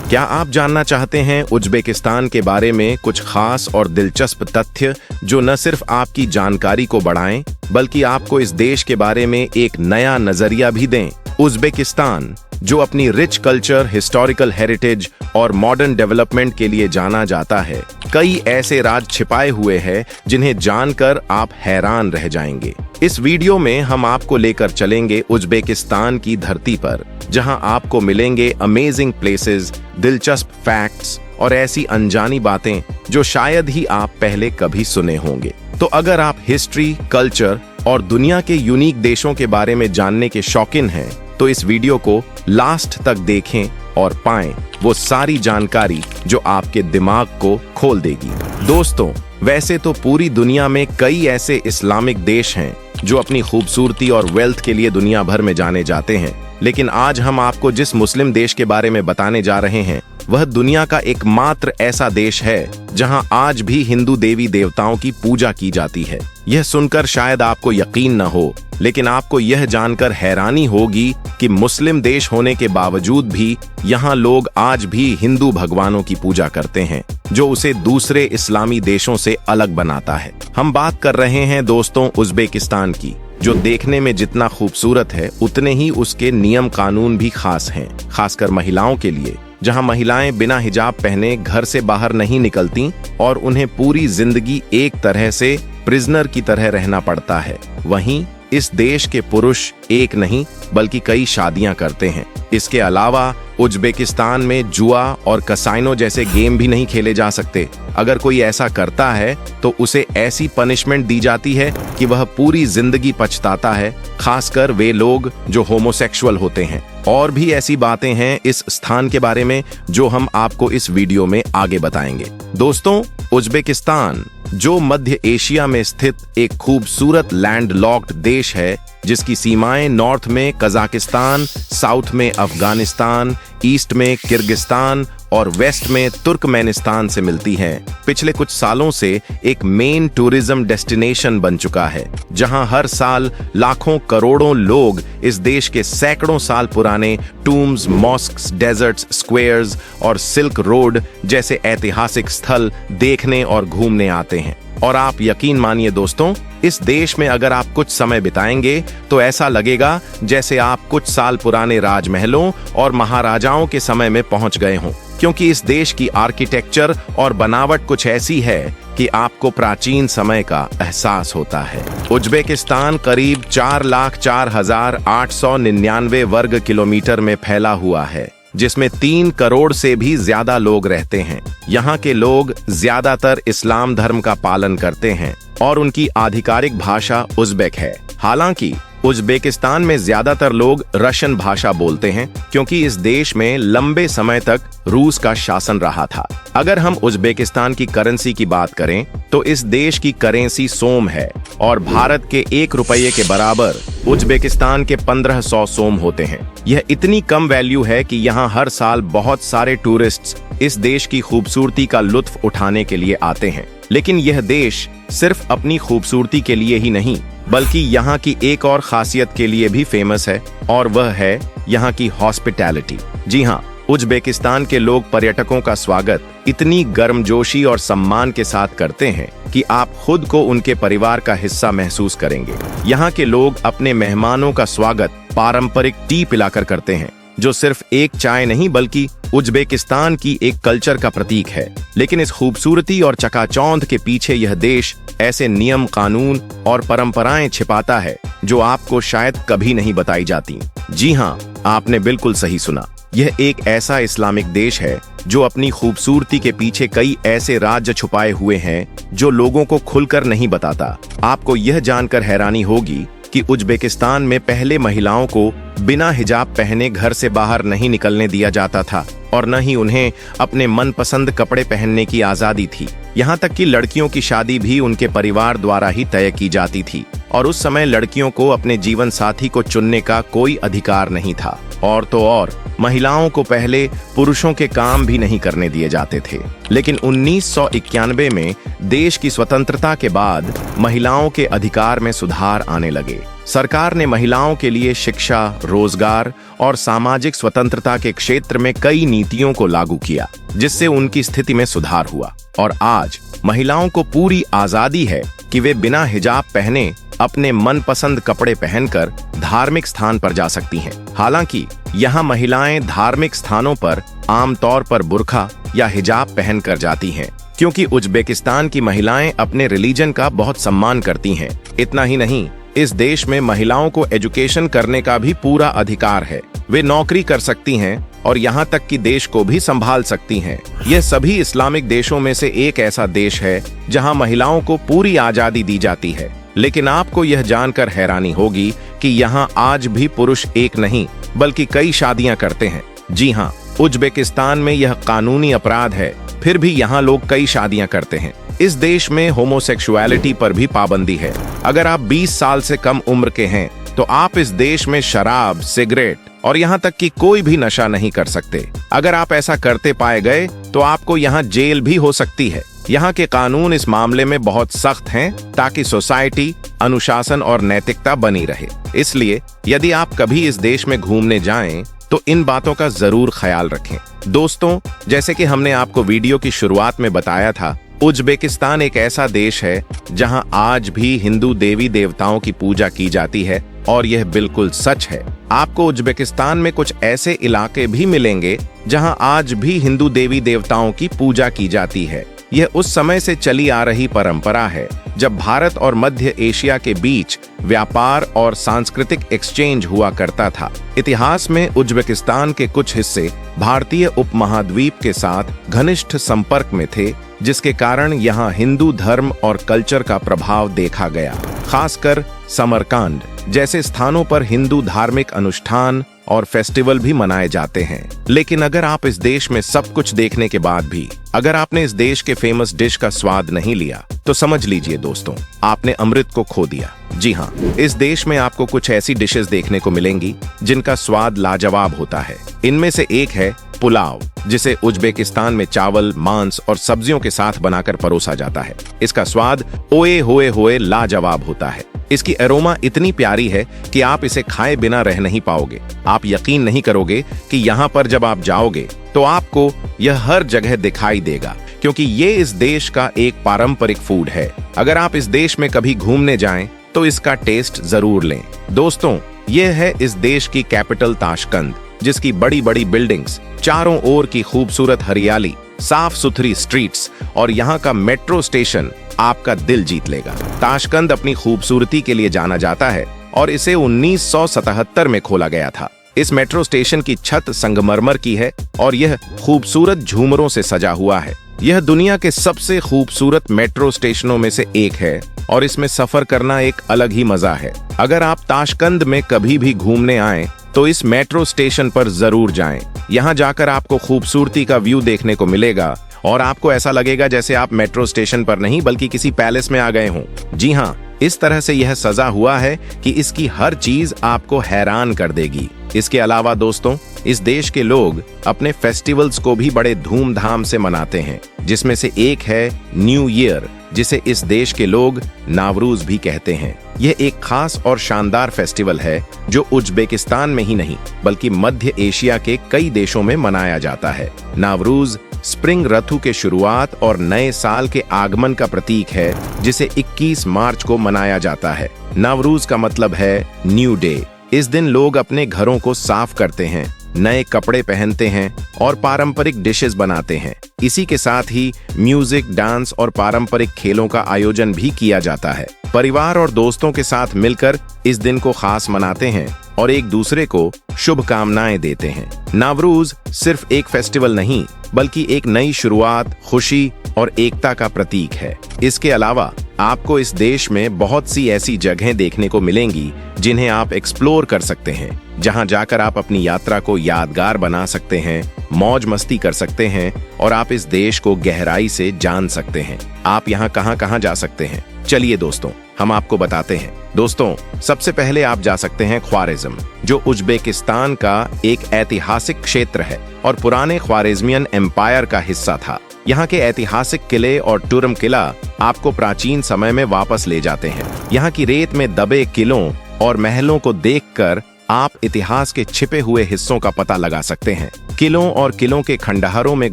क्या आप जानना चाहते हैं उज्बेकिस्तान के बारे में कुछ खास और दिलचस्प तथ्य जो न सिर्फ आपकी जानकारी को बढ़ाएं, बल्कि आपको इस देश के बारे में एक नया नजरिया भी दें? उज्बेकिस्तान, जो अपनी रिच कल्चर, हिस्टोरिकल हेरिटेज और मॉडर्न डेवलपमेंट के लिए जाना जाता है, कई ऐसे राज छिपाए हुए हैं जिन्हें जानकर आप हैरान रह जाएंगे। इस वीडियो में हम आपको लेकर चलेंगे उज्बेकिस्तान की धरती पर, जहां आपको मिलेंगे अमेजिंग प्लेसेस, दिलचस्प फैक्ट्स और ऐसी अनजानी बातें जो शायद ही आप पहले कभी सुने होंगे। तो अगर आप हिस्ट्री, कल्चर और दुनिया के यूनिक देशों के बारे में जानने के शौकीन हैं, तो इस वीडियो को लास्ट तक देखें और पाएं वो सारी जानकारी जो आपके दिमाग को खोल देगी। दोस्तों, वैसे तो पूरी दुनिया में कई ऐसे इस्लामिक देश हैं जो अपनी खूबसूरती और वेल्थ के लिए दुनिया भर में जाने जाते हैं, लेकिन आज हम आपको जिस मुस्लिम देश के बारे में बताने जा रहे हैं, वह दुनिया का एकमात्र ऐसा देश है जहां आज भी हिंदू देवी देवताओं की पूजा की जाती है। यह सुनकर शायद आपको यकीन न हो, लेकिन आपको यह जानकर हैरानी होगी कि मुस्लिम देश होने के बावजूद भी यहाँ लोग आज भी हिंदू भगवानों की पूजा करते हैं, जो उसे दूसरे इस्लामी देशों से अलग बनाता है। हम बात कर रहे हैं दोस्तों उज्बेकिस्तान की, जो देखने में जितना खूबसूरत है, उतने ही उसके नियम कानून भी खास हैं, खासकर महिलाओं के लिए, जहां महिलाएं बिना हिजाब पहने घर से बाहर नहीं निकलती और उन्हें पूरी जिंदगी एक तरह से प्रिजनर की तरह रहना पड़ता है। वहीं इस देश के पुरुष एक नहीं बल्कि कई शादियां करते हैं। इसके अलावा उज्बेकिस्तान में जुआ और कसाइनो जैसे गेम भी नहीं खेले जा सकते। अगर कोई ऐसा करता है तो उसे ऐसी पनिशमेंट दी जाती है कि वह पूरी जिंदगी पछताता है, खासकर वे लोग जो होमोसेक्सुअल होते हैं। और भी ऐसी बातें हैं इस स्थान के बारे में जो हम आपको इस वीडियो में आगे बताएंगे। दोस्तों, उज्बेकिस्तान, जो मध्य एशिया में स्थित एक खूबसूरत लैंडलॉक्ड देश है, जिसकी सीमाएं नॉर्थ में कजाकिस्तान, साउथ में अफगानिस्तान, ईस्ट में किर्गिस्तान और वेस्ट में तुर्कमेनिस्तान से मिलती हैं, पिछले कुछ सालों से एक मेन टूरिज्म डेस्टिनेशन बन चुका है, जहां हर साल लाखों करोड़ों लोग इस देश के सैकड़ों साल पुराने टूम्स, मॉस्क्स, डेजर्ट्स, स्क्वेयर्स और सिल्क रोड जैसे ऐतिहासिक स्थल देखने और घूमने आते हैं। और आप यकीन मानिए दोस्तों, इस देश में अगर आप कुछ समय बिताएंगे तो ऐसा लगेगा जैसे आप कुछ साल पुराने राजमहलों और महाराजाओं के समय में पहुंच गए हों, क्योंकि इस देश की आर्किटेक्चर और बनावट कुछ ऐसी है कि आपको प्राचीन समय का एहसास होता है। उज्बेकिस्तान करीब 4,04,899 वर्ग किलोमीटर में फैला हुआ है, जिसमें 3 करोड़ से भी ज्यादा लोग रहते हैं। यहाँ के लोग ज्यादातर इस्लाम धर्म का पालन करते हैं और उनकी आधिकारिक भाषा उज़्बेक है। हालांकि उज्बेकिस्तान में ज्यादातर लोग रशियन भाषा बोलते हैं, क्योंकि इस देश में लंबे समय तक रूस का शासन रहा था। अगर हम उज्बेकिस्तान की करेंसी की बात करें तो इस देश की करेंसी सोम है और भारत के 1 रुपये के बराबर उज्बेकिस्तान के 1500 सोम होते हैं। यह इतनी कम वैल्यू है कि यहाँ हर साल बहुत सारे टूरिस्ट्स इस देश की खूबसूरती का लुत्फ उठाने के लिए आते हैं। लेकिन यह देश सिर्फ अपनी खूबसूरती के लिए ही नहीं, बल्कि यहाँ की एक और खासियत के लिए भी फेमस है, और वह है यहाँ की हॉस्पिटैलिटी। जी हाँ, उज्बेकिस्तान के लोग पर्यटकों का स्वागत इतनी गर्मजोशी और सम्मान के साथ करते हैं कि आप खुद को उनके परिवार का हिस्सा महसूस करेंगे। यहाँ के लोग अपने मेहमानों का स्वागत पारंपरिक टी पिलाकर करते हैं, जो सिर्फ एक चाय नहीं बल्कि उज्बेकिस्तान की एक कल्चर का प्रतीक है। लेकिन इस खूबसूरती और चकाचौंध के पीछे यह देश ऐसे नियम, कानून और परंपराएं छिपाता है जो आपको शायद कभी नहीं बताई जाती। जी हाँ, आपने बिल्कुल सही सुना। यह एक ऐसा इस्लामिक देश है जो अपनी खूबसूरती के पीछे कई ऐसे राज्य छुपाए हुए हैं जो लोगों को खुलकर नहीं बताता। आपको यह जानकर हैरानी होगी कि उज्बेकिस्तान में पहले महिलाओं को बिना हिजाब पहने घर से बाहर नहीं निकलने दिया जाता था और न ही उन्हें अपने मनपसंद कपड़े पहनने की आजादी थी। यहाँ तक कि लड़कियों की शादी भी उनके परिवार द्वारा ही तय की जाती थी और उस समय लड़कियों को अपने जीवन साथी को चुनने का कोई अधिकार नहीं था। और तो और महिलाओं को पहले पुरुषों के काम भी नहीं करने दिए जाते थे। लेकिन 1991 में देश की स्वतंत्रता के बाद महिलाओं के अधिकार में सुधार आने लगे। सरकार ने महिलाओं के लिए शिक्षा, रोजगार और सामाजिक स्वतंत्रता के क्षेत्र में कई नीतियों को लागू किया, जिससे उनकी स्थिति में सुधार हुआ और आज महिलाओं को पूरी आजादी है कि वे बिना हिजाब पहने अपने मनपसंद कपड़े पहनकर धार्मिक स्थान पर जा सकती हैं। हालांकि यहाँ महिलाएं धार्मिक स्थानों पर आमतौर पर बुर्का या हिजाब पहनकर जाती हैं, क्योंकि उज्बेकिस्तान की महिलाएं अपने रिलीजन का बहुत सम्मान करती हैं। इतना ही नहीं, इस देश में महिलाओं को एजुकेशन करने का भी पूरा अधिकार है। वे नौकरी कर सकती हैं और यहाँ तक कि देश को भी संभाल सकती हैं। यह सभी इस्लामिक देशों में से एक ऐसा देश है जहाँ महिलाओं को पूरी आजादी दी जाती है। लेकिन आपको यह जानकर हैरानी होगी कि यहाँ आज भी पुरुष एक नहीं बल्कि कई शादियां करते हैं। जी हाँ, उज्बेकिस्तान में यह कानूनी अपराध है, फिर भी यहाँ लोग कई शादियां करते हैं। इस देश में होमोसेक्सुअलिटी पर भी पाबंदी है। अगर आप 20 साल से कम उम्र के हैं तो आप इस देश में शराब, सिगरेट और यहाँ तक कि कोई भी नशा नहीं कर सकते। अगर आप ऐसा करते पाए गए तो आपको यहाँ जेल भी हो सकती है। यहाँ के कानून इस मामले में बहुत सख्त हैं ताकि सोसाइटी, अनुशासन और नैतिकता बनी रहे। इसलिए यदि आप कभी इस देश में घूमने जाएं तो इन बातों का जरूर ख्याल रखें। दोस्तों, जैसे कि हमने आपको वीडियो की शुरुआत में बताया था, उज्बेकिस्तान एक ऐसा देश है जहां आज भी हिंदू देवी देवताओं की पूजा की जाती है और यह बिल्कुल सच है। आपको उज्बेकिस्तान में कुछ ऐसे इलाके भी मिलेंगे जहां आज भी हिंदू देवी देवताओं की पूजा की जाती है। यह उस समय से चली आ रही परंपरा है जब भारत और मध्य एशिया के बीच व्यापार और सांस्कृतिक एक्सचेंज हुआ करता था। इतिहास में उज्बेकिस्तान के कुछ हिस्से भारतीय उपमहाद्वीप के साथ घनिष्ठ संपर्क में थे, जिसके कारण यहाँ हिंदू धर्म और कल्चर का प्रभाव देखा गया। खासकर समरकांड जैसे स्थानों पर हिंदू धार्मिक अनुष्ठान और फेस्टिवल भी मनाए जाते हैं। लेकिन अगर आप इस देश में सब कुछ देखने के बाद भी अगर आपने इस देश के फेमस डिश का स्वाद नहीं लिया तो समझ लीजिए दोस्तों, आपने अमृत को खो दिया। जी हाँ, इस देश में आपको कुछ ऐसी डिशेस देखने को मिलेंगी जिनका स्वाद लाजवाब होता है। इनमें से एक है पुलाव, जिसे उज्बेकिस्तान में चावल, मांस और सब्जियों के साथ बनाकर परोसा जाता है। इसका स्वाद ओए होए लाजवाब होता है। इसकी एरोमा इतनी प्यारी है कि आप इसे खाए बिना रह नहीं पाओगे। आप यकीन नहीं करोगे कि यहाँ पर जब आप जाओगे तो आपको यह हर जगह दिखाई देगा, क्योंकि ये इस देश का एक पारंपरिक फूड है। अगर आप इस देश में कभी घूमने जाएं तो इसका टेस्ट जरूर लें। दोस्तों, यह है इस देश की कैपिटल ताशकंद, जिसकी बड़ी बड़ी बिल्डिंग्स, चारों ओर की खूबसूरत हरियाली, साफ सुथरी स्ट्रीट्स और यहाँ का मेट्रो स्टेशन आपका दिल जीत लेगा। ताशकंद अपनी खूबसूरती के लिए जाना जाता है और इसे 1977 में खोला गया था। इस मेट्रो स्टेशन की छत संगमरमर की है और यह खूबसूरत झूमरों से सजा हुआ है। यह दुनिया के सबसे खूबसूरत मेट्रो स्टेशनों में से एक है और इसमें सफर करना एक अलग ही मजा है। अगर आप ताशकंद में कभी भी घूमने आएं तो इस मेट्रो स्टेशन पर जरूर जाएं। यहाँ जाकर आपको खूबसूरती का व्यू देखने को मिलेगा और आपको ऐसा लगेगा जैसे आप मेट्रो स्टेशन पर नहीं बल्कि किसी पैलेस में आ गए हों। जी हाँ, इस तरह से यह सजा हुआ है कि इसकी हर चीज आपको हैरान कर देगी। इसके अलावा दोस्तों, इस देश के लोग अपने फेस्टिवल्स को भी बड़े धूमधाम से मनाते हैं, जिसमें से एक है न्यू ईयर, जिसे इस देश के लोग नावरूज भी कहते हैं। यह एक खास और शानदार फेस्टिवल है जो उज्बेकिस्तान में ही नहीं बल्कि मध्य एशिया के कई देशों में मनाया जाता है। नावरूज स्प्रिंग ऋतु के शुरुआत और नए साल के आगमन का प्रतीक है, जिसे 21 मार्च को मनाया जाता है। नवरूज का मतलब है न्यू डे। इस दिन लोग अपने घरों को साफ करते हैं, नए कपड़े पहनते हैं और पारंपरिक डिशेस बनाते हैं। इसी के साथ ही म्यूजिक, डांस और पारंपरिक खेलों का आयोजन भी किया जाता है। परिवार और दोस्तों के साथ मिलकर इस दिन को खास मनाते हैं और एक दूसरे को शुभकामनाएं देते हैं। नवरूज सिर्फ एक फेस्टिवल नहीं बल्कि एक नई शुरुआत, खुशी और एकता का प्रतीक है। इसके अलावा आपको इस देश में बहुत सी ऐसी जगहें देखने को मिलेंगी जिन्हें आप एक्सप्लोर कर सकते हैं, जहां जाकर आप अपनी यात्रा को यादगार बना सकते हैं, मौज मस्ती कर सकते हैं और आप इस देश को गहराई से जान सकते हैं। आप यहाँ कहाँ कहाँ जा सकते हैं, चलिए दोस्तों हम आपको बताते हैं। दोस्तों, सबसे पहले आप जा सकते हैं ख्वारिज़्म, जो उज्बेकिस्तान का एक ऐतिहासिक क्षेत्र है और पुराने ख्वारिज़मियन एम्पायर का हिस्सा था। यहाँ के ऐतिहासिक किले और टुरम किला आपको प्राचीन समय में वापस ले जाते हैं। यहाँ की रेत में दबे किलों और महलों को देखकर आप इतिहास के छिपे हुए हिस्सों का पता लगा सकते हैं। किलों और किलों के खंडहरों में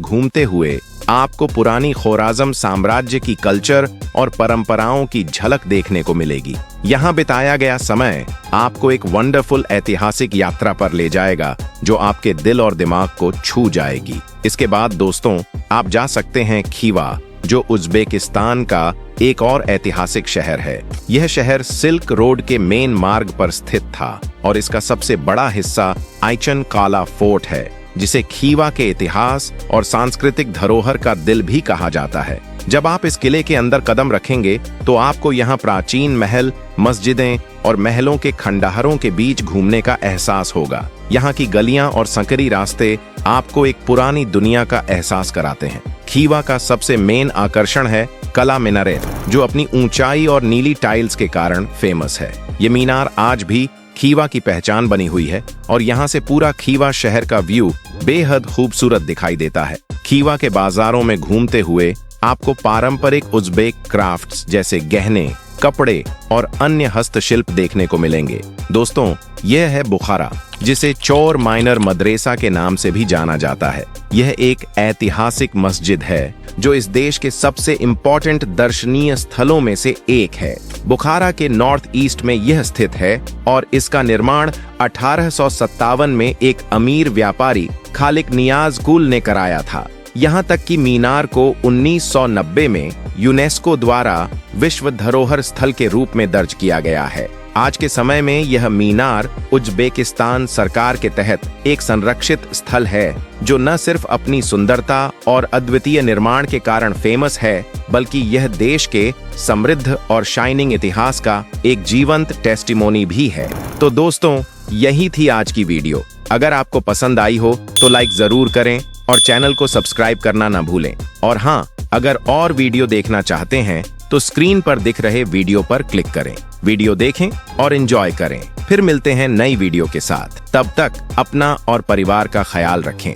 घूमते हुए आपको पुरानी ख़ोराज़म साम्राज्य की कल्चर और परंपराओं की झलक देखने को मिलेगी। यहाँ बिताया गया समय आपको एक वंडरफुल ऐतिहासिक यात्रा पर ले जाएगा, जो आपके दिल और दिमाग को छू जाएगी। इसके बाद दोस्तों, आप जा सकते हैं खीवा, जो उज्बेकिस्तान का एक और ऐतिहासिक शहर है। यह शहर सिल्क रोड के मेन मार्ग पर स्थित था और इसका सबसे बड़ा हिस्सा आइचन काला फोर्ट है, जिसे खीवा के इतिहास और सांस्कृतिक धरोहर का दिल भी कहा जाता है। जब आप इस किले के अंदर कदम रखेंगे तो आपको यहाँ प्राचीन महल, मस्जिदें और महलों के खंडहरों के बीच घूमने का एहसास होगा। यहाँ की गलियां और संकरी रास्ते आपको एक पुरानी दुनिया का एहसास कराते हैं। खीवा का सबसे मेन आकर्षण है कला मीनारेट, जो अपनी ऊंचाई और नीली टाइल्स के कारण फेमस है। ये मीनार आज भी खीवा की पहचान बनी हुई है और यहाँ से पूरा खीवा शहर का व्यू बेहद खूबसूरत दिखाई देता है। खीवा के बाजारों में घूमते हुए आपको पारंपरिक उज्बेक क्राफ्ट्स जैसे गहने, कपड़े और अन्य हस्तशिल्प देखने को मिलेंगे। दोस्तों, यह है बुखारा, जिसे चोर माइनर मदरेसा के नाम से भी जाना जाता है। यह एक ऐतिहासिक मस्जिद है जो इस देश के सबसे इम्पोर्टेंट दर्शनीय स्थलों में से एक है। बुखारा के नॉर्थ ईस्ट में यह स्थित है और इसका निर्माण 1857 में एक अमीर व्यापारी खालिक नियाज कुल ने कराया था। यहाँ तक कि मीनार को 1990 में यूनेस्को द्वारा विश्व धरोहर स्थल के रूप में दर्ज किया गया है। आज के समय में यह मीनार उज्बेकिस्तान सरकार के तहत एक संरक्षित स्थल है, जो न सिर्फ अपनी सुंदरता और अद्वितीय निर्माण के कारण फेमस है, बल्कि यह देश के समृद्ध और शाइनिंग इतिहास का एक जीवंत टेस्टिमोनी भी है। तो दोस्तों, यही थी आज की वीडियो। अगर आपको पसंद आई हो तो लाइक जरूर करें और चैनल को सब्सक्राइब करना ना भूलें। और हाँ, अगर और वीडियो देखना चाहते हैं तो स्क्रीन पर दिख रहे वीडियो पर क्लिक करें। वीडियो देखें और एंजॉय करें। फिर मिलते हैं नई वीडियो के साथ। तब तक अपना और परिवार का ख्याल रखें।